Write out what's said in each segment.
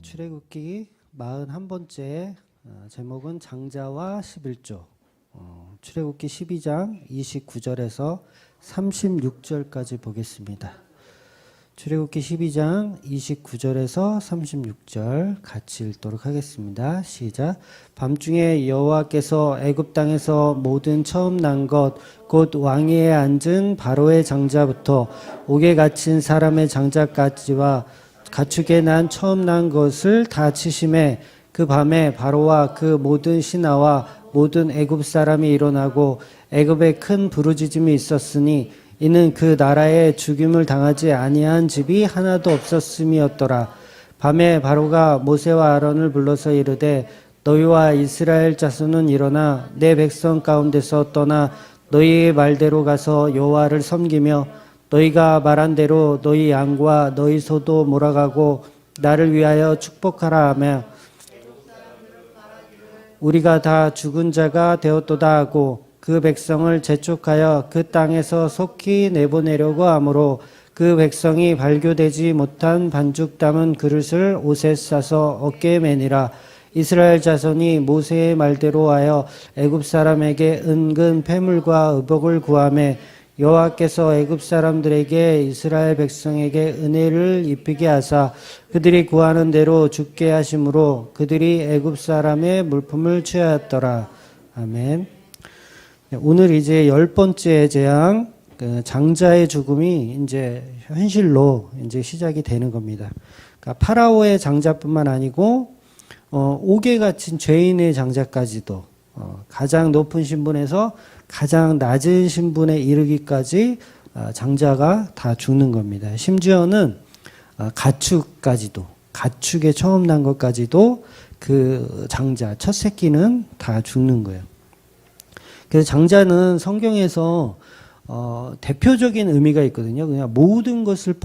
출애굽기 41번째 제목은 장자와 11조. 출애굽기 12장 29절에서 36절까지 보겠습니다. 출애굽기 12장 29절에서 36절 같이 읽도록 하겠습니다. 시작. 밤중에 여호와께서 애굽 땅에서 모든 처음 난 것 곧 왕위에 앉은 바로의 장자부터 옥에 갇힌 사람의 장자까지와 가축에 난 처음 난 것을 다 치심에 그 밤에 바로와 그 모든 신하와 모든 애굽 사람이 일어나고 애굽에 큰 부르짖음이 있었으니 이는 그 나라에 죽임을 당하지 아니한 집이 하나도 없었음이었더라. 밤에 바로가 모세와 아론을 불러서 이르되 너희와 이스라엘 자손은 일어나 내 백성 가운데서 떠나 너희의 말대로 가서 여호와를 섬기며 너희가 말한 대로 너희 양과 너희 소도 몰아가고 나를 위하여 축복하라 하며 우리가 다 죽은 자가 되었도다 하고 그 백성을 재촉하여 그 땅에서 속히 내보내려고 하므로 그 백성이 발교되지 못한 반죽 담은 그릇을 옷에 싸서 어깨에 매니라. 이스라엘 자손이 모세의 말대로 하여 애굽 사람에게 은근 패물과 의복을 구하매 여호와께서 애굽 사람들에게 이스라엘 백성에게 은혜를 입히게 하사 그들이 구하는 대로 죽게 하심으로 그들이 애굽 사람의 물품을 취하였더라. 아멘. 오늘 이제 10번째 재앙, 장자의 죽음이 이제 현실로 이제 시작이 되는 겁니다. 그러니까 파라오의 장자뿐만 아니고 옥에 갇힌 죄인의 장자까지도 가장 높은 신분에서 가장 낮은 신분에 이르기까지 장자가 다 죽는 겁니다. 심지어는 가축까지도, 가축에 처음 난 것까지도 그 장자, 첫 새끼는 다 죽는 거예요. 그래서 장자는 성경에서 대표적인 의미가 있거든요. 그냥 모든 것을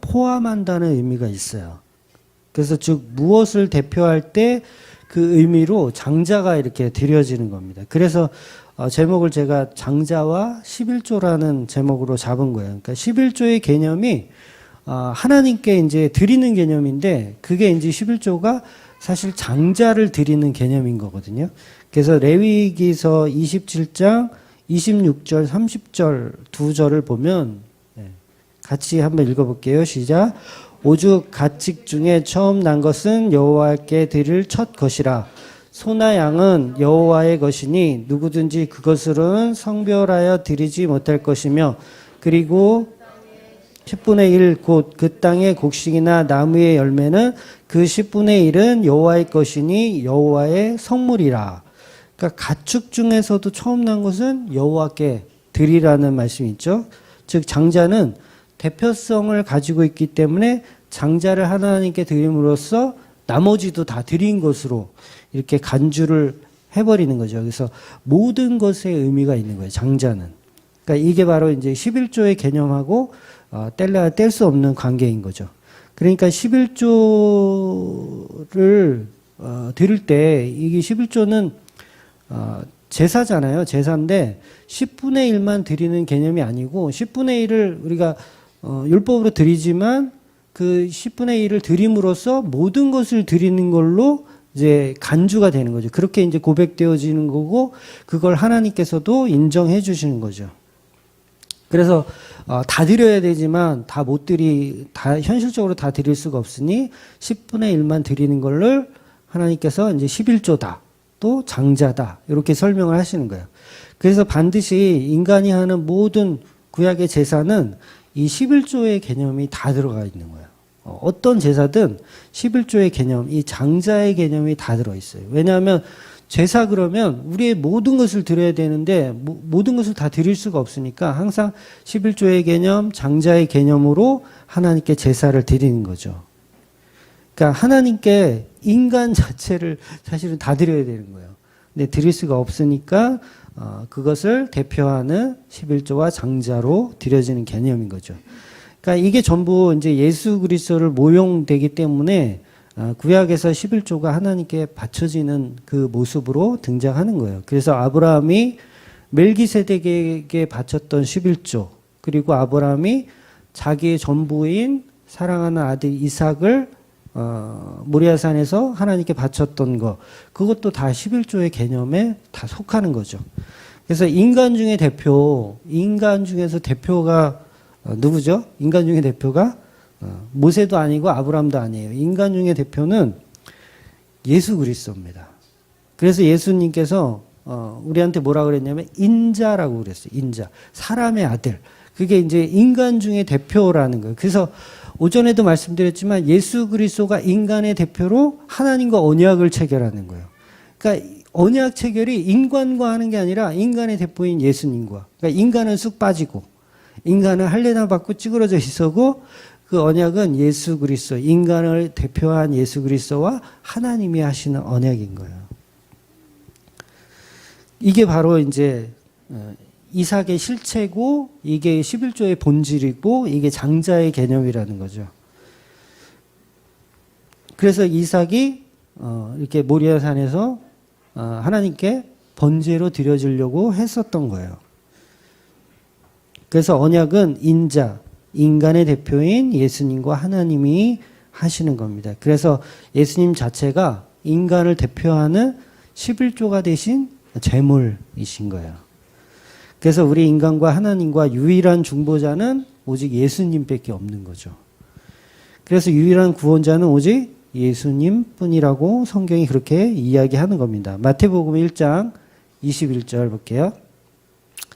포함한다는 의미가 있어요. 그래서 즉 무엇을 대표할 때 그 의미로 장자가 이렇게 드려지는 겁니다. 그래서 제목을 제가 장자와 11조라는 제목으로 잡은 거예요. 그러니까 11조의 개념이 하나님께 이제 드리는 개념인데 그게 이제 11조가 사실 장자를 드리는 개념인 거거든요. 그래서 레위기서 27장 26절 30절 두 절을 보면 같이 한번 읽어볼게요. 시작. 오죽 가축 중에 처음 난 것은 여호와께 드릴 첫 것이라. 소나 양은 여호와의 것이니 누구든지 그것으로는 성별하여 드리지 못할 것이며 그리고 10분의 1 곧 그 땅의 곡식이나 나무의 열매는 그 10분의 1은 여호와의 것이니 여호와의 성물이라. 그러니까 가축 중에서도 처음 난 것은 여호와께 드리라는 말씀이 있죠. 즉 장자는 대표성을 가지고 있기 때문에 장자를 하나님께 드림으로써 나머지도 다 드린 것으로 이렇게 간주를 해버리는 거죠. 그래서 모든 것에 의미가 있는 거예요. 장자는. 그러니까 이게 바로 이제 11조의 개념하고 뗄래야 뗄 수 없는 관계인 거죠. 그러니까 11조를 드릴 때 이게 11조는 제사잖아요. 제사인데 10분의 1만 드리는 개념이 아니고 10분의 1을 우리가 율법으로 드리지만 그 10분의 1을 드림으로써 모든 것을 드리는 걸로 이제 간주가 되는 거죠. 그렇게 이제 고백되어지는 거고 그걸 하나님께서도 인정해 주시는 거죠. 그래서 다 드려야 되지만 다 현실적으로 다 드릴 수가 없으니 10분의 1만 드리는 걸를 하나님께서 이제 11조다. 또 장자다. 이렇게 설명을 하시는 거예요. 그래서 반드시 인간이 하는 모든 구약의 제사는 이 11조의 개념이 다 들어가 있는 거예요. 어떤 제사든 11조의 개념, 이 장자의 개념이 다 들어있어요. 왜냐하면 제사 그러면 우리의 모든 것을 드려야 되는데 모든 것을 다 드릴 수가 없으니까 항상 11조의 개념, 장자의 개념으로 하나님께 제사를 드리는 거죠. 그러니까 하나님께 인간 자체를 사실은 다 드려야 되는 거예요. 근데 드릴 수가 없으니까 그것을 대표하는 11조와 장자로 드려지는 개념인 거죠. 그러니까 이게 전부 이제 예수 그리스도를 모용되기 때문에 구약에서 11조가 하나님께 바쳐지는 그 모습으로 등장하는 거예요. 그래서 아브라함이 멜기세덱에게 바쳤던 11조, 그리고 아브라함이 자기의 전부인 사랑하는 아들 이삭을 모리아산에서 하나님께 바쳤던 거, 그것도 다 11조의 개념에 다 속하는 거죠. 그래서 인간 중에서 대표가 누구죠? 인간 중에 대표가 모세도 아니고 아브라함도 아니에요. 인간 중에 대표는 예수 그리스도입니다. 그래서 예수님께서 우리한테 뭐라 그랬냐면 인자라고 그랬어요. 인자. 사람의 아들. 그게 이제 인간 중에 대표라는 거예요. 그래서 오전에도 말씀드렸지만 예수 그리스도가 인간의 대표로 하나님과 언약을 체결하는 거예요. 그러니까 언약 체결이 인간과 하는 게 아니라 인간의 대표인 예수님과. 그러니까 인간은 쑥 빠지고 인간은 할례나 받고 찌그러져 있었고 그 언약은 예수 그리스도, 인간을 대표한 예수 그리스도와 하나님이 하시는 언약인 거예요. 이게 바로 이제 이삭의 실체고 이게 11조의 본질이고 이게 장자의 개념이라는 거죠. 그래서 이삭이 이렇게 모리아산에서 하나님께 번제로 드려지려고 했었던 거예요. 그래서 언약은 인자, 인간의 대표인 예수님과 하나님이 하시는 겁니다. 그래서 예수님 자체가 인간을 대표하는 11조가 되신 제물이신 거예요. 그래서 우리 인간과 하나님과 유일한 중보자는 오직 예수님밖에 없는 거죠. 그래서 유일한 구원자는 오직 예수님뿐이라고 성경이 그렇게 이야기하는 겁니다. 마태복음 1장 21절 볼게요.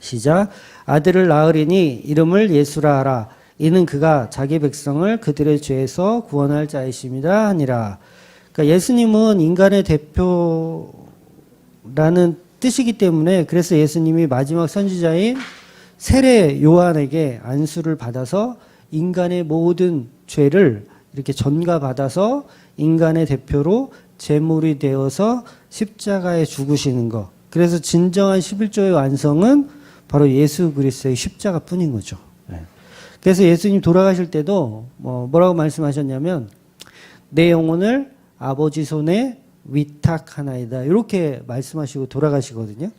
시작. 아들을 낳으리니 이름을 예수라 하라. 이는 그가 자기 백성을 그들의 죄에서 구원할 자이심이라 하니라. 그러니까 예수님은 인간의 대표라는 뜻이기 때문에 그래서 예수님이 마지막 선지자인 세례 요한에게 안수를 받아서 인간의 모든 죄를 이렇게 전가받아서 인간의 대표로 제물이 되어서 십자가에 죽으시는 것. 그래서 진정한 11조의 완성은 바로 예수 그리스도의 십자가뿐인 거죠. 그래서 예수님 돌아가실 때도 뭐라고 말씀하셨냐면 내 영혼을 아버지 손에 위탁하나이다. 이렇게 말씀하시고 돌아가시거든요.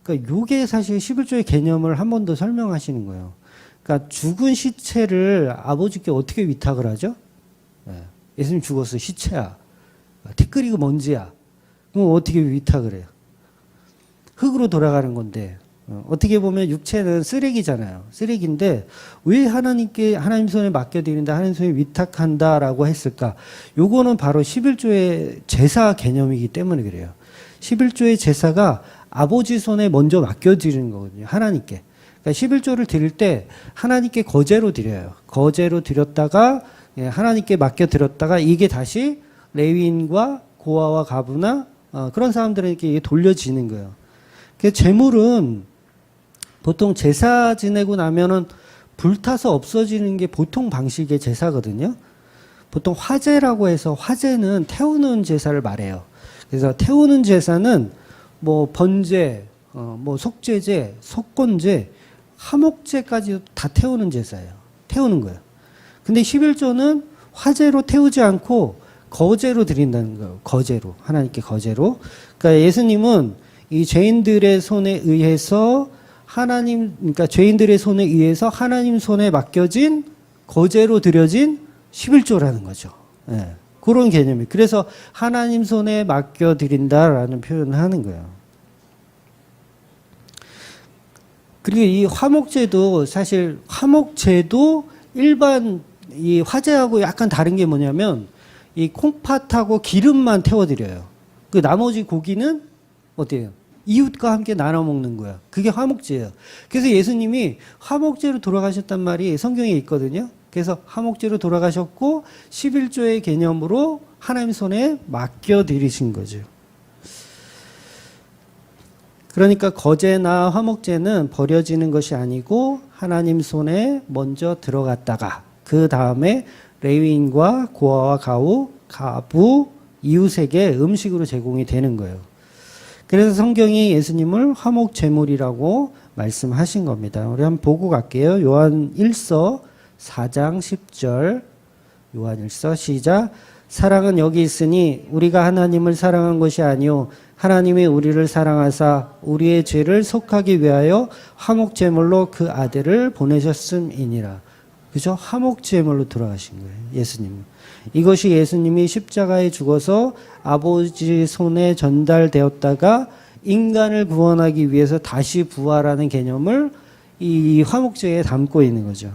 그러니까 이게 사실 11조의 개념을 한 번 더 설명하시는 거예요. 그러니까 죽은 시체를 아버지께 어떻게 위탁을 하죠? 예수님 죽었어. 시체야. 티끌이고 먼지야. 그럼 어떻게 위탁을 해요? 흙으로 돌아가는 건데 어떻게 보면 육체는 쓰레기잖아요. 쓰레기인데 왜 하나님 손에 맡겨드린다, 하나님 손에 위탁한다라고 했을까? 요거는 바로 11조의 제사 개념이기 때문에 그래요. 11조의 제사가 아버지 손에 먼저 맡겨드리는 거거든요. 하나님께. 그러니까 11조를 드릴 때 하나님께 거제로 드려요. 거제로 드렸다가 하나님께 맡겨드렸다가 이게 다시 레위인과 고아와 가부나 그런 사람들에게 이게 돌려지는 거예요. 그 제물은 보통 제사 지내고 나면은 불타서 없어지는 게 보통 방식의 제사거든요. 보통 화제라고 해서 화제는 태우는 제사를 말해요. 그래서 태우는 제사는 뭐 번제, 뭐 속죄제, 속건제, 화목제까지 다 태우는 제사예요. 태우는 거예요. 근데 11조는 화제로 태우지 않고 거제로 드린다는 거예요. 거제로. 하나님께 거제로. 그러니까 예수님은 이 죄인들의 손에 의해서 그러니까 죄인들의 손에 의해서 하나님 손에 맡겨진 거제로 드려진 11조라는 거죠. 예, 그런 개념이. 그래서 하나님 손에 맡겨드린다라는 표현을 하는 거예요. 그리고 이 화목제도 사실 화목제도 일반 이 화제하고 약간 다른 게 뭐냐면 이 콩팥하고 기름만 태워드려요. 그 나머지 고기는 어때요? 이웃과 함께 나눠 먹는 거야. 그게 화목제예요. 그래서 예수님이 화목제로 돌아가셨단 말이 성경에 있거든요. 그래서 화목제로 돌아가셨고 11조의 개념으로 하나님 손에 맡겨드리신 거죠. 그러니까 거제나 화목제는 버려지는 것이 아니고 하나님 손에 먼저 들어갔다가 그 다음에 레위인과 고아와 가부, 이웃에게 음식으로 제공이 되는 거예요. 그래서 성경이 예수님을 화목제물이라고 말씀하신 겁니다. 우리 한번 보고 갈게요. 요한 1서 4장 10절. 요한 1서 시작. 사랑은 여기 있으니 우리가 하나님을 사랑한 것이 아니요 하나님이 우리를 사랑하사 우리의 죄를 속하기 위하여 화목제물로 그 아들을 보내셨음이니라. 그죠? 화목제물로 돌아가신 거예요. 예수님. 이것이 예수님이 십자가에 죽어서 아버지 손에 전달되었다가 인간을 구원하기 위해서 다시 부활하는 개념을 이 화목제에 담고 있는 거죠.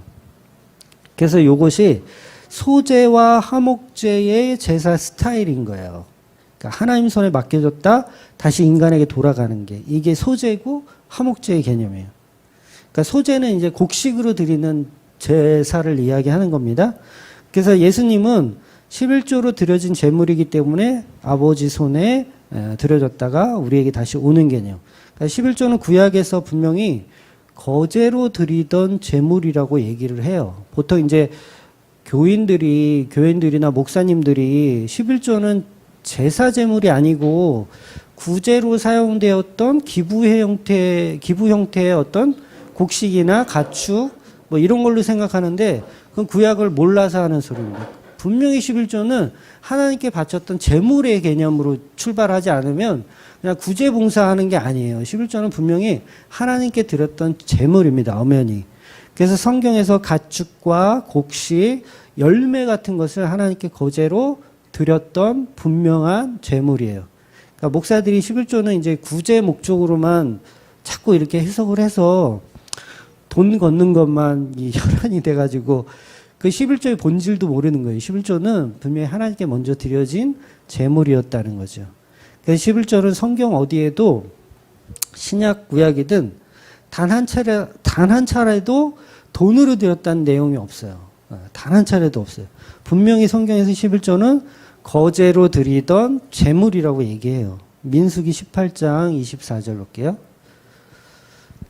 그래서 이것이 소제와 화목제의 제사 스타일인 거예요. 그러니까 하나님 손에 맡겨졌다 다시 인간에게 돌아가는 게 이게 소제고 화목제의 개념이에요. 그러니까 소제는 이제 곡식으로 드리는 제사를 이야기하는 겁니다. 그래서 예수님은 11조로 드려진 제물이기 때문에 아버지 손에 드려졌다가 우리에게 다시 오는 개념. 그러니까 11조는 구약에서 분명히 거제로 드리던 제물이라고 얘기를 해요. 보통 이제 교인들이나 목사님들이 11조는 제사 제물이 아니고 구제로 사용되었던 기부 형태의 어떤 곡식이나 가축 뭐 이런 걸로 생각하는데 그건 구약을 몰라서 하는 소리입니다. 분명히 11조는 하나님께 바쳤던 제물의 개념으로 출발하지 않으면 그냥 구제 봉사하는 게 아니에요. 11조는 분명히 하나님께 드렸던 제물입니다. 엄연히. 그래서 성경에서 가축과 곡식, 열매 같은 것을 하나님께 거제로 드렸던 분명한 제물이에요. 그러니까 목사들이 11조는 이제 구제 목적으로만 자꾸 이렇게 해석을 해서 돈 걷는 것만 혈안이 돼가지고 그 11조의 본질도 모르는 거예요. 11조는 분명히 하나님께 먼저 드려진 제물이었다는 거죠. 그래서 11조는 성경 어디에도 신약 구약이든 단 한 차례도 돈으로 드렸다는 내용이 없어요. 단 한 차례도 없어요. 분명히 성경에서 11조는 거제로 드리던 제물이라고 얘기해요. 민수기 18장 24절 볼게요.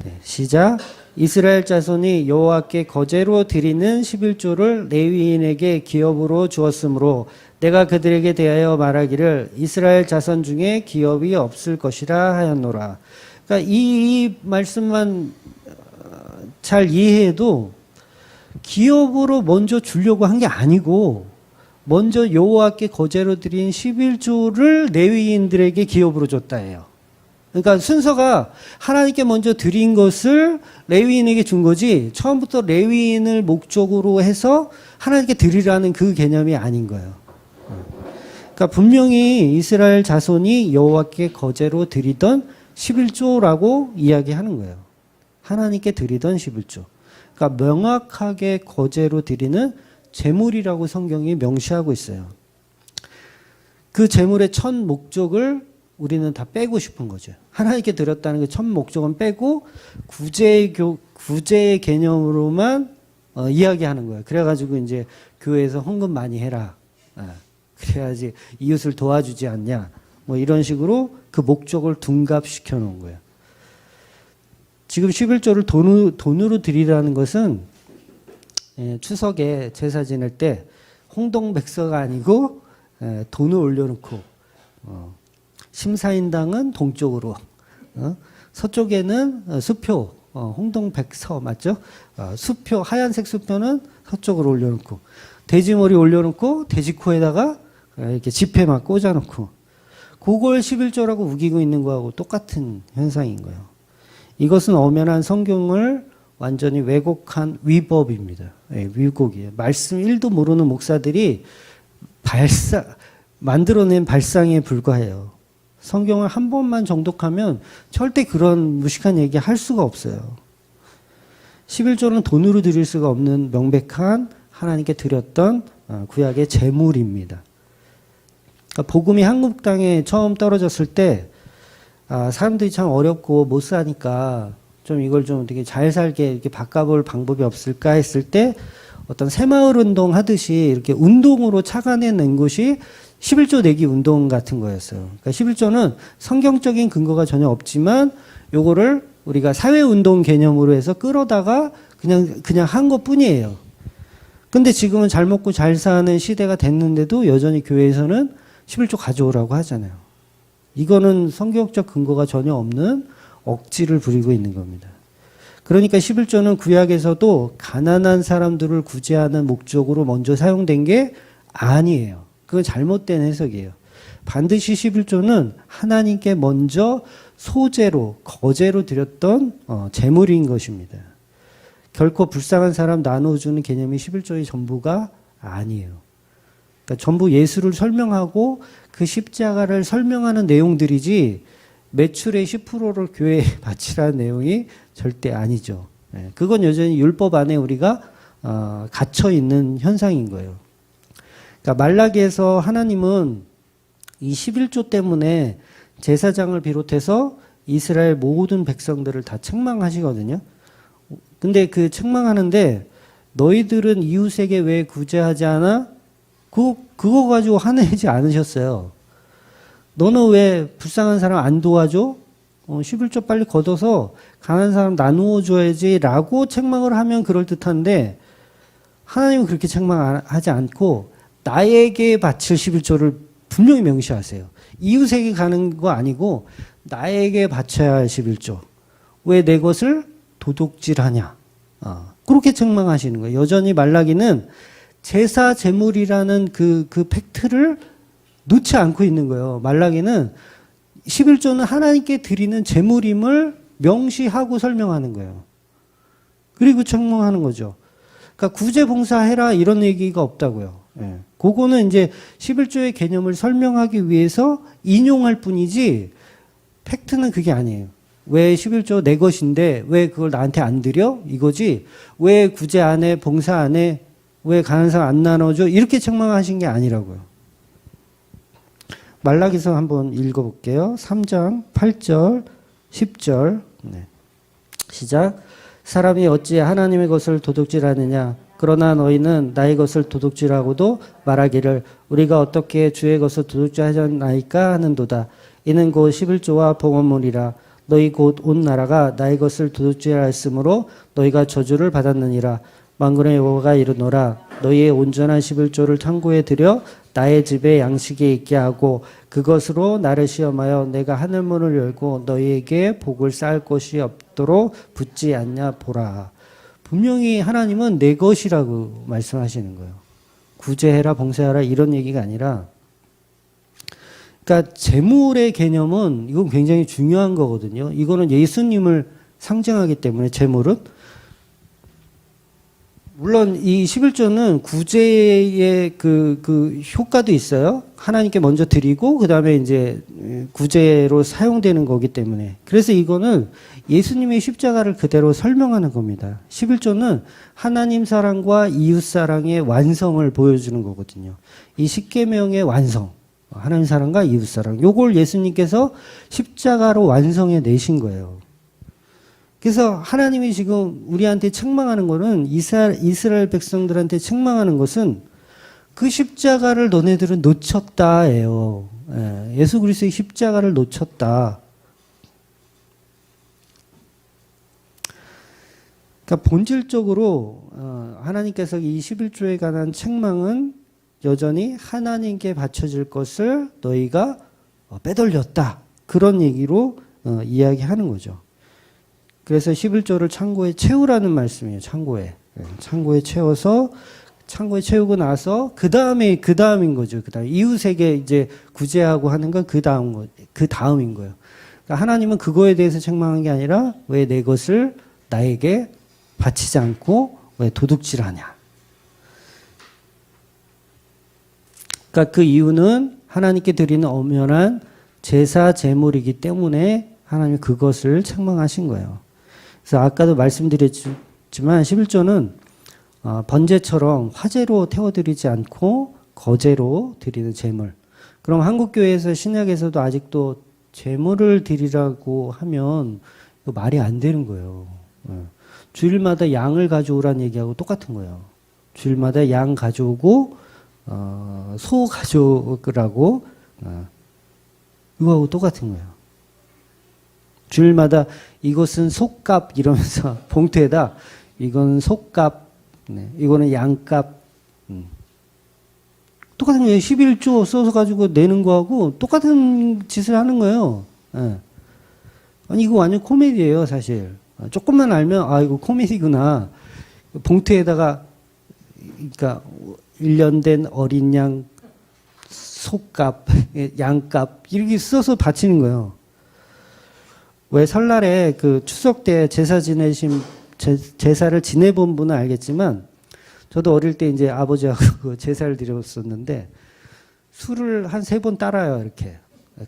네, 시작. 이스라엘 자손이 여호와께 거제로 드리는 11조를 레위인에게 기업으로 주었으므로 내가 그들에게 대하여 말하기를 이스라엘 자손 중에 기업이 없을 것이라 하였노라. 그러니까 이 말씀만 잘 이해해도 기업으로 먼저 주려고 한 게 아니고 먼저 여호와께 거제로 드린 11조를 레위인들에게 기업으로 줬다예요. 그러니까 순서가 하나님께 먼저 드린 것을 레위인에게 준 거지 처음부터 레위인을 목적으로 해서 하나님께 드리라는 그 개념이 아닌 거예요. 그러니까 분명히 이스라엘 자손이 여호와께 거제로 드리던 11조라고 이야기하는 거예요. 하나님께 드리던 11조. 그러니까 명확하게 거제로 드리는 제물이라고 성경이 명시하고 있어요. 그 제물의 첫 목적을 우리는 다 빼고 싶은 거죠. 하나님께 드렸다는 그 첫 목적은 빼고 구제의 개념으로만 이야기하는 거예요. 그래가지고 이제 교회에서 헌금 많이 해라. 그래야지 이웃을 도와주지 않냐. 뭐 이런 식으로 그 목적을 둔갑시켜 놓은 거예요. 지금 11조를 돈으로 드리라는 것은 추석에 제사 지낼 때 홍동백서가 아니고 돈을 올려놓고 심사인당은 동쪽으로 서쪽에는 수표 홍동백서 맞죠? 수표 하얀색 수표는 서쪽으로 올려놓고 돼지머리 올려놓고 돼지코에다가 이렇게 지폐만 꽂아놓고 그걸 11조라고 우기고 있는 거하고 똑같은 현상인 거예요. 이것은 엄연한 성경을 완전히 왜곡한 위법입니다. 위곡이에요. 말씀 1도 모르는 목사들이 만들어낸 발상에 불과해요. 성경을 한 번만 정독하면 절대 그런 무식한 얘기 할 수가 없어요. 11조는 돈으로 드릴 수가 없는 명백한 하나님께 드렸던 구약의 제물입니다. 그러니까 복음이 한국 땅에 처음 떨어졌을 때 사람들이 참 어렵고 못 사니까 좀 이걸 좀 되게 잘 살게 이렇게 바꿔볼 방법이 없을까 했을 때 어떤 새마을 운동 하듯이 이렇게 운동으로 착안해낸 것이 11조 내기 운동 같은 거였어요. 그러니까 11조는 성경적인 근거가 전혀 없지만 요거를 우리가 사회운동 개념으로 해서 끌어다가 그냥 한 것 뿐이에요. 근데 지금은 잘 먹고 잘 사는 시대가 됐는데도 여전히 교회에서는 11조 가져오라고 하잖아요. 이거는 성경적 근거가 전혀 없는 억지를 부리고 있는 겁니다. 그러니까 11조는 구약에서도 가난한 사람들을 구제하는 목적으로 먼저 사용된 게 아니에요. 그건 잘못된 해석이에요. 반드시 11조는 하나님께 먼저 소제로, 거제로 드렸던 제물인 것입니다. 결코 불쌍한 사람 나눠주는 개념이 11조의 전부가 아니에요. 그러니까 전부 예수를 설명하고 그 십자가를 설명하는 내용들이지 매출의 10%를 교회에 바치라는 내용이 절대 아니죠. 그건 여전히 율법 안에 우리가 갇혀 있는 현상인 거예요. 그러니까 말라기에서 하나님은 이 11조 때문에 제사장을 비롯해서 이스라엘 모든 백성들을 다 책망하시거든요. 근데 그 책망하는데 너희들은 이웃에게 왜 구제하지 않아? 그거 가지고 화내지 않으셨어요. 너는 왜 불쌍한 사람 안 도와줘? 11조 빨리 걷어서 가난한 사람 나누어 줘야지 라고 책망을 하면 그럴듯한데 하나님은 그렇게 책망하지 않고 나에게 바칠 11조를 분명히 명시하세요. 이웃에게 가는 거 아니고 나에게 바쳐야 할 11조. 왜 내 것을 도둑질하냐. 그렇게 책망하시는 거예요. 여전히 말라기는 제사 제물이라는 그 팩트를 놓지 않고 있는 거예요. 말라기는 11조는 하나님께 드리는 제물임을 명시하고 설명하는 거예요. 그리고 책망하는 거죠. 그러니까 구제 봉사해라 이런 얘기가 없다고요. 예. 그거는 이제 11조의 개념을 설명하기 위해서 인용할 뿐이지 팩트는 그게 아니에요. 왜 11조 내 것인데 왜 그걸 나한테 안 드려? 이거지. 왜 구제 안 해? 봉사 안 해? 왜 가난한 사람 안 나눠줘? 이렇게 책망하신 게 아니라고요. 말라기서 한번 읽어볼게요. 3장 8절 10절 시작. 사람이 어찌 하나님의 것을 도둑질하느냐. 그러나 너희는 나의 것을 도둑질하고도 말하기를 우리가 어떻게 주의 것을 도둑질하였나이까 하는도다. 이는 곧 11조와 봉헌물이라. 너희 곧 온 나라가 나의 것을 도둑질하였으므로 너희가 저주를 받았느니라. 만군의 여호와가 이르노라. 너희의 온전한 11조를 창고에 들여 나의 집에 양식이 있게 하고 그것으로 나를 시험하여 내가 하늘문을 열고 너희에게 복을 쌓을 것이 없도록 붙지 않냐 보라. 분명히 하나님은 내 것이라고 말씀하시는 거예요. 구제해라 봉사해라 이런 얘기가 아니라 그러니까 재물의 개념은 이건 굉장히 중요한 거거든요. 이거는 예수님을 상징하기 때문에 재물은 물론 이 11조는 구제의 그 효과도 있어요. 하나님께 먼저 드리고 그다음에 이제 구제로 사용되는 거기 때문에. 그래서 이거는 예수님의 십자가를 그대로 설명하는 겁니다. 11조는 하나님 사랑과 이웃 사랑의 완성을 보여주는 거거든요. 이 십계명의 완성. 하나님 사랑과 이웃 사랑. 요걸 예수님께서 십자가로 완성해 내신 거예요. 그래서 하나님이 지금 우리한테 책망하는 거는 이스라엘 백성들한테 책망하는 것은 그 십자가를 너네들은 놓쳤다예요. 예수 그리스도의 십자가를 놓쳤다. 그러니까 본질적으로 하나님께서 이 11조에 관한 책망은 여전히 하나님께 바쳐질 것을 너희가 빼돌렸다. 그런 얘기로 이야기하는 거죠. 그래서 11조를 창고에 채우라는 말씀이에요. 창고에 채워서 창고에 채우고 나서 그 다음인 거죠. 그 다음 이웃에게 이제 구제하고 하는 건 그 다음인 거예요. 그러니까 하나님은 그거에 대해서 책망한 게 아니라 왜 내 것을 나에게 바치지 않고 왜 도둑질하냐. 그러니까 그 이유는 하나님께 드리는 엄연한 제사 제물이기 때문에 하나님이 그것을 책망하신 거예요. 그래서 아까도 말씀드렸지만 11조는 번제처럼 화제로 태워드리지 않고 거제로 드리는 제물. 그럼 한국교회에서 신약에서도 아직도 제물을 드리라고 하면 말이 안 되는 거예요. 주일마다 양을 가져오라는 얘기하고 똑같은 거예요. 주일마다 양 가져오고 소 가져오라고 이거하고 똑같은 거예요. 주일마다 이것은 소값 이러면서 봉투에다 이건 소값, 이거는 양값. 똑같은 거예요. 11조 써서 가지고 내는 거하고 똑같은 짓을 하는 거예요. 아니 이거 완전 코미디예요, 사실. 조금만 알면 이거 코미디구나. 봉투에다가 그러니까 1년 된 어린 양 소값, 양값 이렇게 써서 바치는 거예요. 왜 설날에 그 추석 때 제사를 지내본 분은 알겠지만 저도 어릴 때 이제 아버지하고 그 제사를 드렸었는데 술을 한 3번 따라요, 이렇게.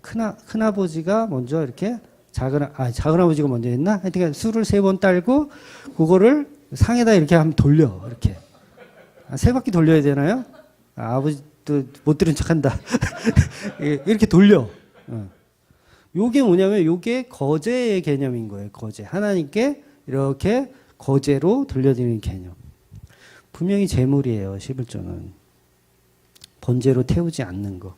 큰아버지가 먼저 이렇게 작은아버지가 먼저 했나? 하여튼 술을 3번 딸고 그거를 상에다 이렇게 하면 돌려, 이렇게. 3바퀴 돌려야 되나요? 아버지도 못 들은 척 한다. 이렇게 돌려. 요게 뭐냐면 요게 거제의 개념인 거예요. 거제. 하나님께 이렇게 거제로 돌려드리는 개념. 분명히 제물이에요. 11조는. 번제로 태우지 않는 거.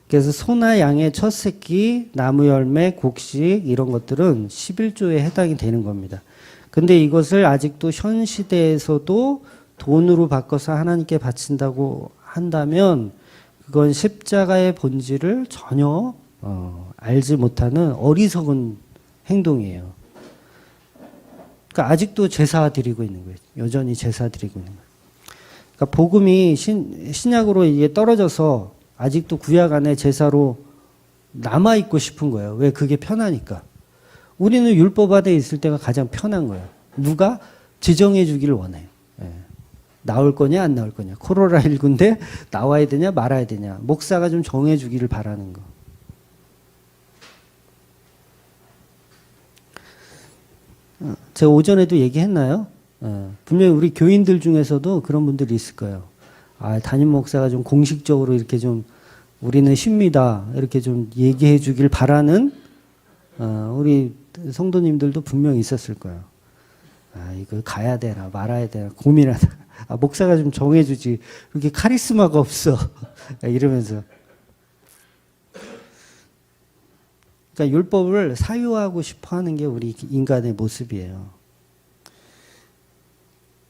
그래서 소나 양의 첫 새끼, 나무 열매, 곡식 이런 것들은 11조에 해당이 되는 겁니다. 근데 이것을 아직도 현 시대에서도 돈으로 바꿔서 하나님께 바친다고 한다면 그건 십자가의 본질을 전혀 알지 못하는 어리석은 행동이에요. 그러니까 아직도 제사 드리고 있는 거예요. 여전히 제사 드리고 있는 거예요. 그러니까 복음이 신약으로 이게 떨어져서 아직도 구약 안에 제사로 남아 있고 싶은 거예요. 왜? 그게 편하니까. 우리는 율법 아래 있을 때가 가장 편한 거예요. 누가 지정해 주기를 원해요. 예. 나올 거냐 안 나올 거냐. 코로나19인데 나와야 되냐 말아야 되냐. 목사가 좀 정해 주기를 바라는 거. 제가 오전에도 얘기했나요? 분명히 우리 교인들 중에서도 그런 분들이 있을 거예요. 담임 목사가 좀 공식적으로 이렇게 좀 우리는 쉽니다. 이렇게 좀 얘기해 주길 바라는 우리 성도님들도 분명히 있었을 거예요. 이거 가야 되나 말아야 되나 고민하다. 목사가 좀 정해 주지. 이렇게 카리스마가 없어. 이러면서. 그러니까 율법을 사유하고 싶어 하는 게 우리 인간의 모습이에요.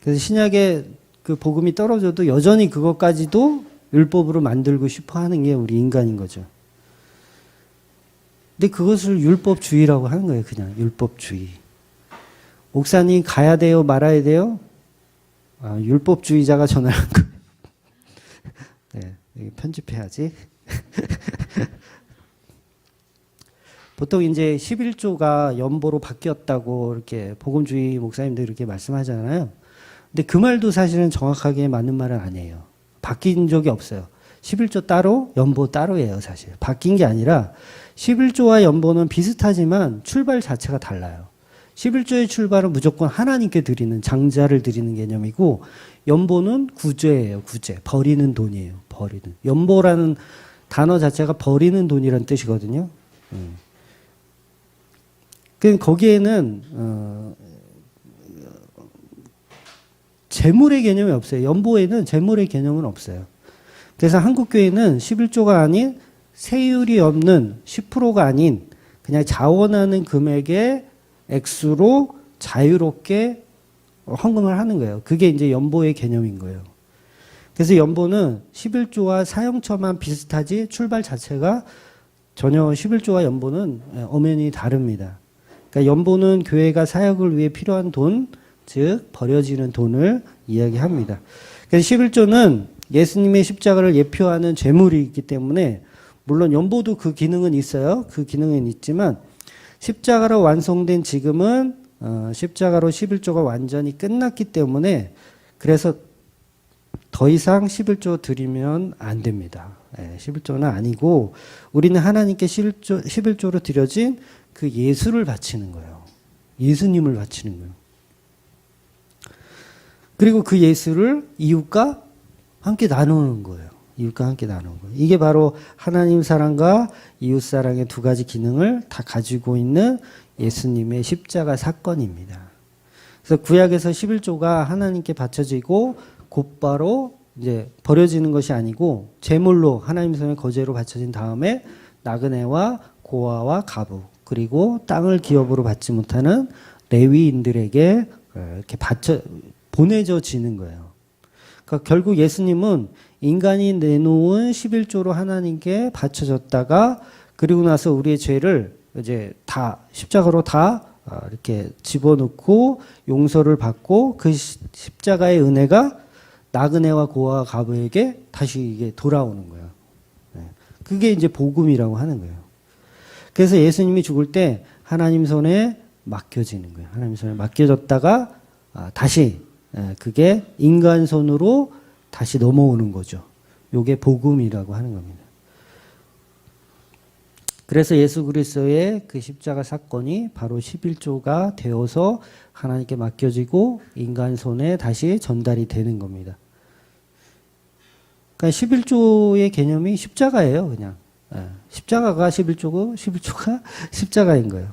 그래서 신약에 그 복음이 떨어져도 여전히 그것까지도 율법으로 만들고 싶어 하는 게 우리 인간인 거죠. 근데 그것을 율법주의라고 하는 거예요. 그냥 율법주의. 목사님 가야 돼요? 말아야 돼요? 율법주의자가 전화한 거예요. 네, 편집해야지. 보통 이제 11조가 연보로 바뀌었다고 이렇게 복음주의 목사님들 이렇게 말씀하잖아요. 근데 그 말도 사실은 정확하게 맞는 말은 아니에요. 바뀐 적이 없어요. 11조 따로, 연보 따로예요, 사실. 바뀐 게 아니라 11조와 연보는 비슷하지만 출발 자체가 달라요. 11조의 출발은 무조건 하나님께 드리는, 장자를 드리는 개념이고, 연보는 구제예요, 구제. 버리는 돈이에요, 버리는. 연보라는 단어 자체가 버리는 돈이라는 뜻이거든요. 거기에는 재물의 개념이 없어요. 연보에는 재물의 개념은 없어요. 그래서 한국교회는 11조가 아닌 세율이 없는 10%가 아닌 그냥 자원하는 금액의 액수로 자유롭게 헌금을 하는 거예요. 그게 이제 연보의 개념인 거예요. 그래서 연보는 11조와 사용처만 비슷하지 출발 자체가 전혀 11조와 연보는 엄연히 다릅니다. 그러니까 연보는 교회가 사역을 위해 필요한 돈, 즉 버려지는 돈을 이야기합니다. 그래서 11조는 예수님의 십자가를 예표하는 제물이 있기 때문에 물론 연보도 그 기능은 있어요. 그 기능은 있지만 십자가로 완성된 지금은 십자가로 11조가 완전히 끝났기 때문에 그래서 더 이상 11조 드리면 안 됩니다. 11조는 아니고 우리는 하나님께 11조로 드려진 그 예수를 바치는 거예요. 예수님을 바치는 거예요. 그리고 그 예수를 이웃과 함께 나누는 거예요. 이웃과 함께 나누는 거예요. 이게 바로 하나님 사랑과 이웃 사랑의 두 가지 기능을 다 가지고 있는 예수님의 십자가 사건입니다. 그래서 구약에서 11조가 하나님께 바쳐지고 곧바로 이제 버려지는 것이 아니고 제물로 하나님 손에 거제로 바쳐진 다음에 나그네와 고아와 가부 그리고 땅을 기업으로 받지 못하는 레위인들에게 이렇게 보내져지는 거예요. 그러니까 결국 예수님은 인간이 내놓은 11조로 하나님께 바쳐졌다가 그리고 나서 우리의 죄를 이제 다 십자가로 다 이렇게 집어넣고 용서를 받고 그 십자가의 은혜가 나그네와 고아와 가부에게 다시 이게 돌아오는 거예요. 그게 이제 복음이라고 하는 거예요. 그래서 예수님이 죽을 때 하나님 손에 맡겨지는 거예요. 하나님 손에 맡겨졌다가 다시 그게 인간 손으로 다시 넘어오는 거죠. 요게 복음이라고 하는 겁니다. 그래서 예수 그리스도의 그 십자가 사건이 바로 11조가 되어서 하나님께 맡겨지고 인간 손에 다시 전달이 되는 겁니다. 그러니까 11조의 개념이 십자가예요, 그냥. 십자가가 11조고 11조가 십자가인 거예요.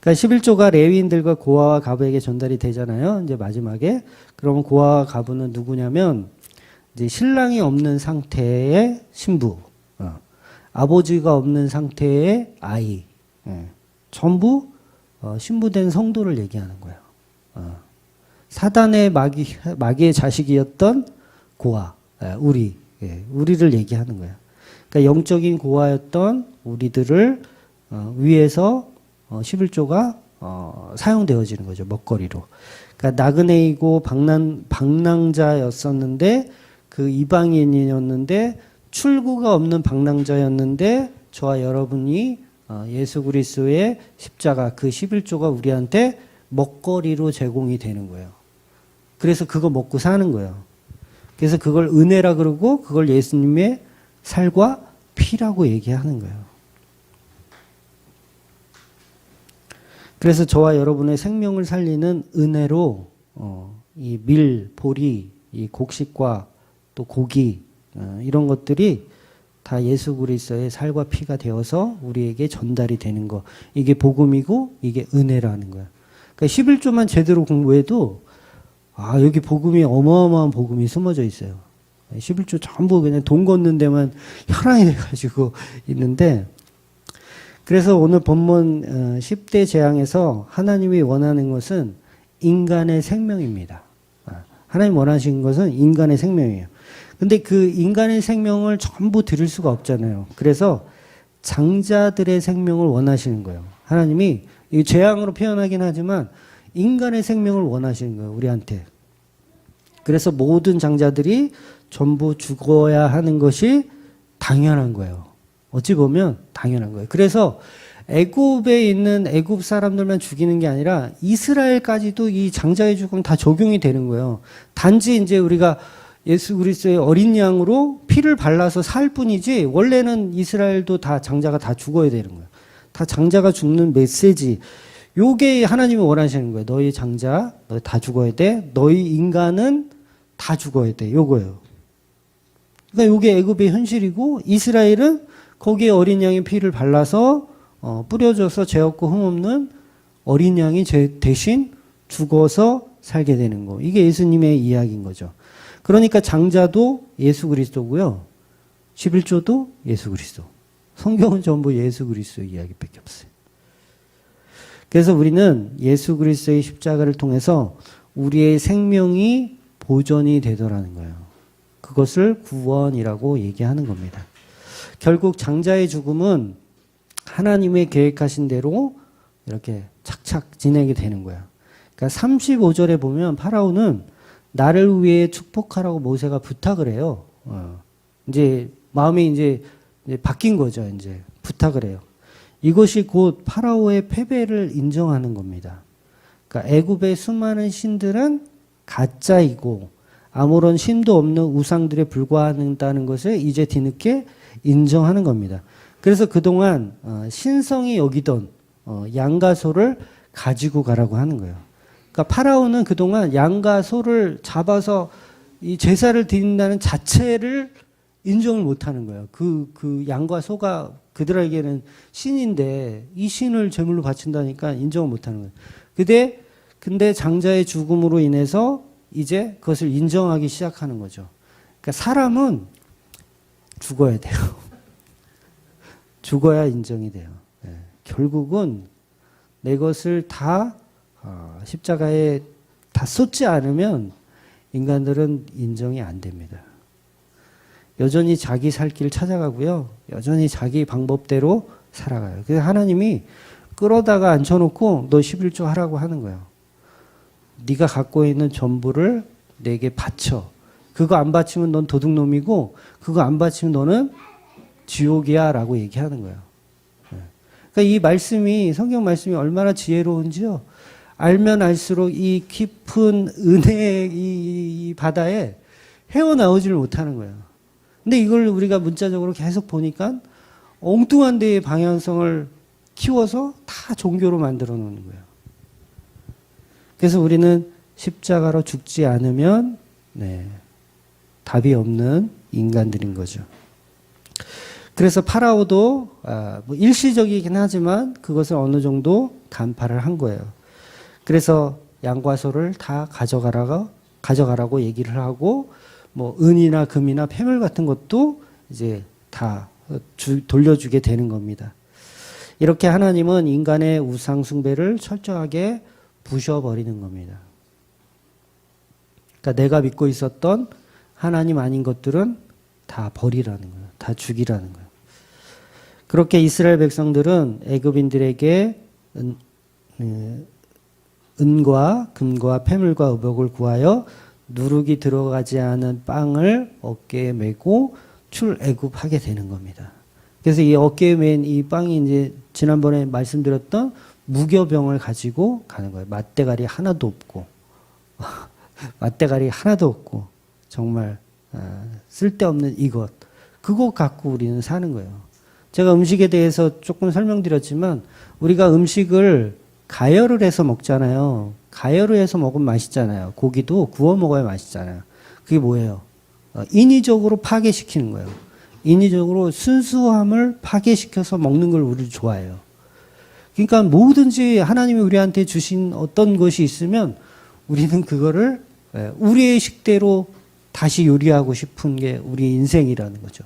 그러니까 11조가 레위인들과 고아와 가부에게 전달이 되잖아요. 이제 마지막에. 그러면 고아와 가부는 누구냐면 이제 신랑이 없는 상태의 신부, 아버지가 없는 상태의 아이, 전부 신부된 성도를 얘기하는 거예요. 사단의 마귀의 자식이었던 고아, 우리를 얘기하는 거예요. 그러니까 영적인 고아였던 우리들을 위해서 11조가 사용되어지는 거죠. 먹거리로. 그러니까 나그네이고 방랑자였었는데 그 이방인이었는데 출구가 없는 방랑자였는데 저와 여러분이 예수 그리스도의 십자가 그 11조가 우리한테 먹거리로 제공이 되는 거예요. 그래서 그거 먹고 사는 거예요. 그래서 그걸 은혜라 그러고 그걸 예수님의 살과 피라고 얘기하는 거예요. 그래서 저와 여러분의 생명을 살리는 은혜로 이 밀, 보리, 이 곡식과 또 고기 이런 것들이 다 예수 그리스도의 살과 피가 되어서 우리에게 전달이 되는 거. 이게 복음이고 이게 은혜라는 거야. 그러니까 11조만 제대로 공부해도 여기 복음이 어마어마한 복음이 숨어져 있어요. 11조 전부 그냥 돈 걷는 데만 혈안이 돼가지고 있는데 그래서 오늘 본문 10대 재앙에서 하나님이 원하는 것은 인간의 생명입니다. 하나님 원하시는 것은 인간의 생명이에요. 근데 그 인간의 생명을 전부 드릴 수가 없잖아요. 그래서 장자들의 생명을 원하시는 거예요. 하나님이 이 재앙으로 표현하긴 하지만 인간의 생명을 원하시는 거예요. 우리한테. 그래서 모든 장자들이 전부 죽어야 하는 것이 당연한 거예요. 어찌 보면 당연한 거예요. 그래서 애굽에 있는 애굽 사람들만 죽이는 게 아니라 이스라엘까지도 이 장자의 죽음 다 적용이 되는 거예요. 단지 이제 우리가 예수 그리스도의 어린 양으로 피를 발라서 살 뿐이지 원래는 이스라엘도 다 장자가 다 죽어야 되는 거예요. 다 장자가 죽는 메시지. 요게 하나님이 원하시는 거예요. 너희 장자 너 다 죽어야 돼. 너희 인간은 다 죽어야 돼. 요거예요. 그러니까 요게 애굽의 현실이고 이스라엘은 거기에 어린 양의 피를 발라서 뿌려줘서 죄 없고 흠 없는 어린 양이 대신 죽어서 살게 되는 거. 이게 예수님의 이야기인 거죠. 그러니까 장자도 예수 그리스도고요. 11조도 예수 그리스도. 성경은 전부 예수 그리스도 이야기밖에 없어요. 그래서 우리는 예수 그리스도의 십자가를 통해서 우리의 생명이 보존이 되더라는 거예요. 그것을 구원이라고 얘기하는 겁니다. 결국 장자의 죽음은 하나님의 계획하신 대로 이렇게 착착 지내게 되는 거예요. 그러니까 35절에 보면 파라오는 나를 위해 축복하라고 모세가 부탁을 해요. 이제 마음이 이제 바뀐 거죠. 이제 부탁을 해요. 이것이 곧 파라오의 패배를 인정하는 겁니다. 그러니까 애굽의 수많은 신들은 가짜이고 아무런 신도 없는 우상들에 불과한다는 것을 이제 뒤늦게 인정하는 겁니다. 그래서 그동안 신성이 여기던 양과 소를 가지고 가라고 하는 거예요. 그러니까 파라오는 그동안 양과 소를 잡아서 이 제사를 드린다는 자체를 인정을 못하는 거예요. 그 양과 소가 그들에게는 신인데 이 신을 제물로 바친다니까 인정을 못하는 거예요. 근데 장자의 죽음으로 인해서 이제 그것을 인정하기 시작하는 거죠. 그러니까 사람은 죽어야 돼요. 죽어야 인정이 돼요. 결국은 내 것을 다 십자가에 다 쏟지 않으면 인간들은 인정이 안 됩니다. 여전히 자기 살 길 찾아가고요. 여전히 자기 방법대로 살아가요. 그래서 하나님이 끌어다가 앉혀놓고 너 11조 하라고 하는 거예요. 네가 갖고 있는 전부를 내게 바쳐. 그거 안 바치면 넌 도둑놈이고 그거 안 바치면 너는 지옥이야 라고 얘기하는 거예요. 그러니까 이 말씀이 성경 말씀이 얼마나 지혜로운지요. 알면 알수록 이 깊은 은혜의 이 바다에 헤어나오지를 못하는 거예요. 근데 이걸 우리가 문자적으로 계속 보니까 엉뚱한 데의 방향성을 키워서 다 종교로 만들어 놓는 거예요. 그래서 우리는 십자가로 죽지 않으면 답이 없는 인간들인 거죠. 그래서 파라오도 뭐 일시적이긴 하지만 그것을 어느 정도 간파를 한 거예요. 그래서 양과 소를 다 가져가라고 얘기를 하고 뭐 은이나 금이나 폐물 같은 것도 이제 다 돌려주게 되는 겁니다. 이렇게 하나님은 인간의 우상 숭배를 철저하게 부셔버리는 겁니다. 그러니까 내가 믿고 있었던 하나님 아닌 것들은 다 버리라는 거예요. 다 죽이라는 거예요. 그렇게 이스라엘 백성들은 애굽인들에게 은과 금과 폐물과 의복을 구하여 누룩이 들어가지 않은 빵을 어깨에 메고 출애굽하게 되는 겁니다. 그래서 이 어깨에 맨 이 빵이 이제 지난번에 말씀드렸던 무교병을 가지고 가는 거예요. 맛대가리 하나도 없고 맛대가리 하나도 없고 정말 쓸데없는 이것 그거 갖고 우리는 사는 거예요. 제가 음식에 대해서 조금 설명드렸지만 우리가 음식을 가열을 해서 먹잖아요. 가열을 해서 먹으면 맛있잖아요. 고기도 구워 먹어야 맛있잖아요. 그게 뭐예요? 인위적으로 파괴시키는 거예요. 인위적으로 순수함을 파괴시켜서 먹는 걸 우리를 좋아해요. 그러니까 뭐든지 하나님이 우리한테 주신 어떤 것이 있으면 우리는 그거를 우리의 식대로 다시 요리하고 싶은 게 우리 인생이라는 거죠.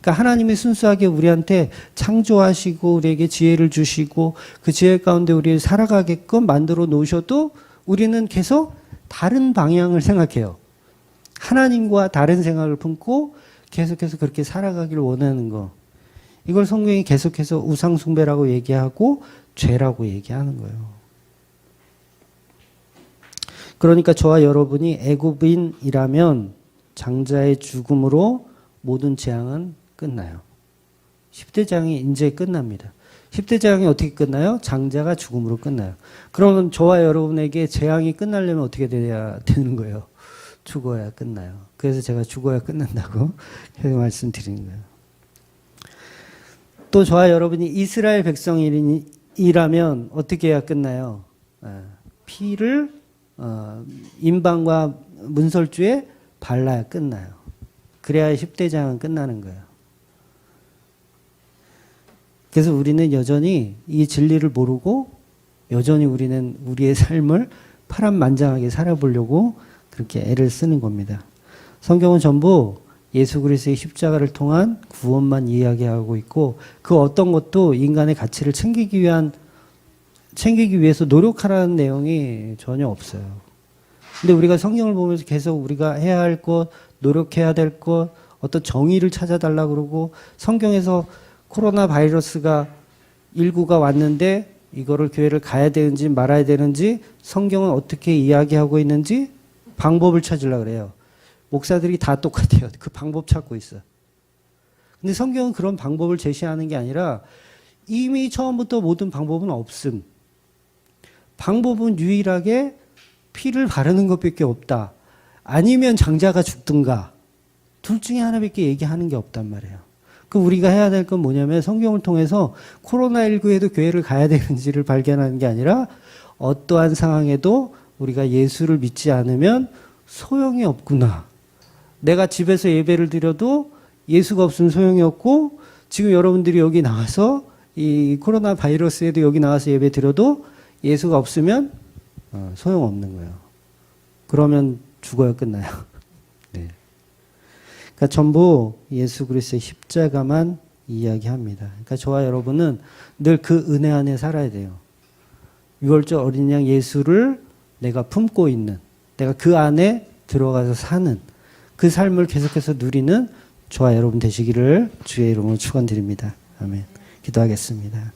그러니까 하나님이 순수하게 우리한테 창조하시고 우리에게 지혜를 주시고 그 지혜 가운데 우리를 살아가게끔 만들어 놓으셔도 우리는 계속 다른 방향을 생각해요. 하나님과 다른 생각을 품고 계속해서 그렇게 살아가기를 원하는 거. 이걸 성경이 계속해서 우상숭배라고 얘기하고 죄라고 얘기하는 거예요. 그러니까 저와 여러분이 애굽인이라면 장자의 죽음으로 모든 재앙은 끝나요. 10대 재앙이 이제 끝납니다. 10대 재앙이 어떻게 끝나요? 장자가 죽음으로 끝나요. 그러면 저와 여러분에게 재앙이 끝나려면 어떻게 돼야 되는 거예요? 죽어야 끝나요. 그래서 제가 죽어야 끝난다고 말씀드리는 거예요. 또 저와 여러분이 이스라엘 백성이라면 어떻게 해야 끝나요? 피를 인방과 문설주에 발라야 끝나요. 그래야 10대 재앙은 끝나는 거예요. 그래서 우리는 여전히 이 진리를 모르고 여전히 우리는 우리의 삶을 파란만장하게 살아보려고 그렇게 애를 쓰는 겁니다. 성경은 전부 예수 그리스도의 십자가를 통한 구원만 이야기하고 있고 그 어떤 것도 인간의 가치를 챙기기 위해서 노력하라는 내용이 전혀 없어요. 근데 우리가 성경을 보면서 계속 우리가 해야 할 것, 노력해야 될 것, 어떤 정의를 찾아달라고 그러고 성경에서 코로나 바이러스가 19가 왔는데 이거를 교회를 가야 되는지 말아야 되는지 성경은 어떻게 이야기하고 있는지 방법을 찾으려고 그래요. 목사들이 다 똑같아요. 그 방법 찾고 있어요. 근데 성경은 그런 방법을 제시하는 게 아니라 이미 처음부터 모든 방법은 없음. 방법은 유일하게 피를 바르는 것밖에 없다. 아니면 장자가 죽든가. 둘 중에 하나밖에 얘기하는 게 없단 말이에요. 그 우리가 해야 될 건 뭐냐면 성경을 통해서 코로나19에도 교회를 가야 되는지를 발견하는 게 아니라 어떠한 상황에도 우리가 예수를 믿지 않으면 소용이 없구나. 내가 집에서 예배를 드려도 예수가 없으면 소용이 없고 지금 여러분들이 여기 나와서 이 코로나 바이러스에도 여기 나와서 예배 드려도 예수가 없으면 소용없는 거예요. 그러면 죽어야 끝나요. 네. 그러니까 전부 예수 그리스도의 십자가만 이야기합니다. 그러니까 저와 여러분은 늘 그 은혜 안에 살아야 돼요. 유월절 어린 양 예수를 내가 품고 있는, 내가 그 안에 들어가서 사는 그 삶을 계속해서 누리는 저와 여러분 되시기를 주의 이름으로 축원드립니다. 아멘. 기도하겠습니다.